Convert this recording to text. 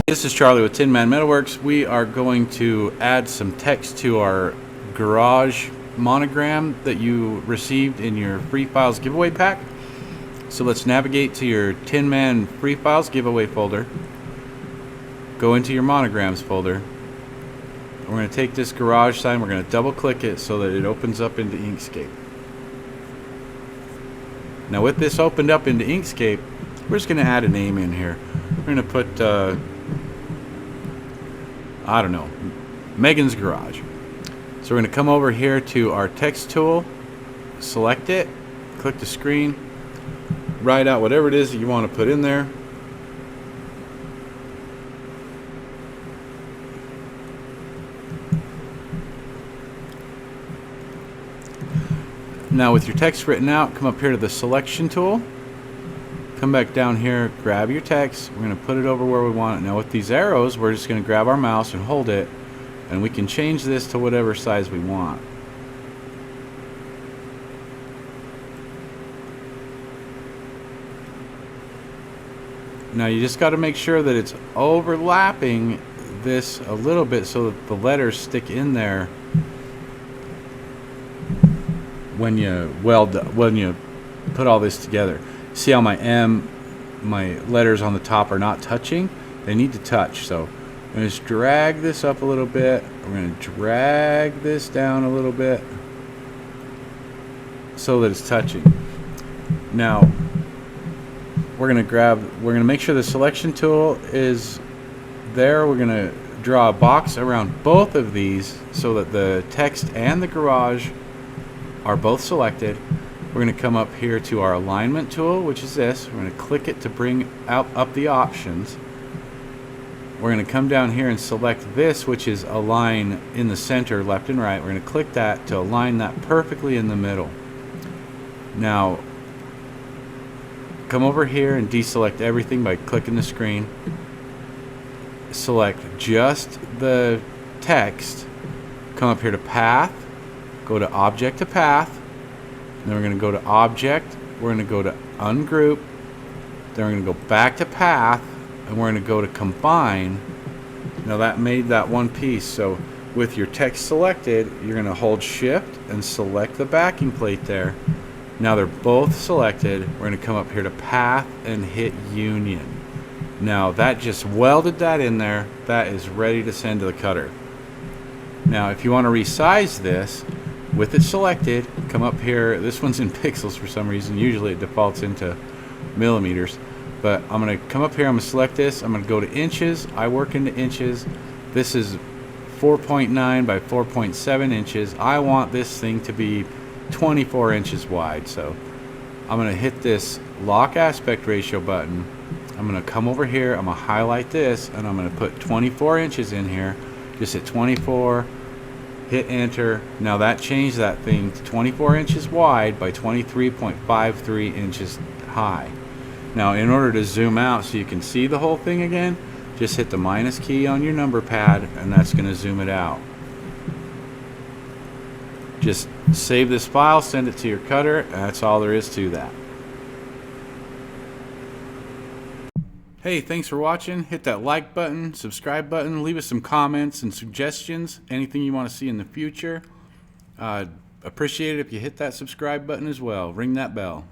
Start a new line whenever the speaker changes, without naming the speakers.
This is Charlie with Tin Man Metalworks. We are going to add some text to our garage monogram that you received in your Free Files giveaway pack. So let's navigate to your Tin Man Free Files giveaway folder. Go into your monograms folder. We're going to take this garage sign, we're going to double click it so that it opens up into Inkscape. Now with this opened up into Inkscape, we're just going to add a name in here. We're going to put I don't know, Megan's Garage. So we're going to come over here to our text tool, select it, click the screen, write out whatever it is that you want to put in there. Now with your text written out, come up here to the selection tool. Come back down here, grab your text. We're going to put it over where we want it. Now with these arrows, we're just going to grab our mouse and hold it, and we can change this to whatever size we want. Now you just got to make sure that it's overlapping this a little bit so that the letters stick in there when you put all this together. See how my letters on the top are not touching? They need to touch. So I'm going to just drag this up a little bit. We're going to drag this down a little bit so that it's touching. Now we're going to make sure the selection tool is there. We're going to draw a box around both of these so that the text and the garage are both selected. We're going to come up here to our alignment tool, which is this. We're going to click it to bring up the options. We're going to come down here and select this, which is align in the center, left and right. We're going to click that to align that perfectly in the middle. Now, come over here and deselect everything by clicking the screen. Select just the text. Come up here to Path. Go to Object to Path. Then we're going to go to Object, we're going to go to Ungroup, then we're going to go back to Path, and we're going to go to Combine. Now that made that one piece, so with your text selected, you're going to hold Shift and select the backing plate there. Now they're both selected. We're going to come up here to Path and hit Union. Now that just welded that in there. That is ready to send to the cutter. Now if you want to resize this, with it selected, come up here. This one's in pixels for some reason. Usually it defaults into millimeters. But I'm going to come up here. I'm going to select this. I'm going to go to inches. I work into inches. This is 4.9 by 4.7 inches. I want this thing to be 24 inches wide. So I'm going to hit this lock aspect ratio button. I'm going to come over here. I'm going to highlight this. And I'm going to put 24 inches in here. Just hit 24. Hit enter. Now that changed that thing to 24 inches wide by 23.53 inches high. Now in order to zoom out so you can see the whole thing again, just hit the minus key on your number pad and that's going to zoom it out. Just save this file, send it to your cutter, and that's all there is to that. Hey, thanks for watching. Hit that like button, subscribe button, leave us some comments and suggestions, anything you want to see in the future. Appreciate it if you hit that subscribe button as well. Ring that bell.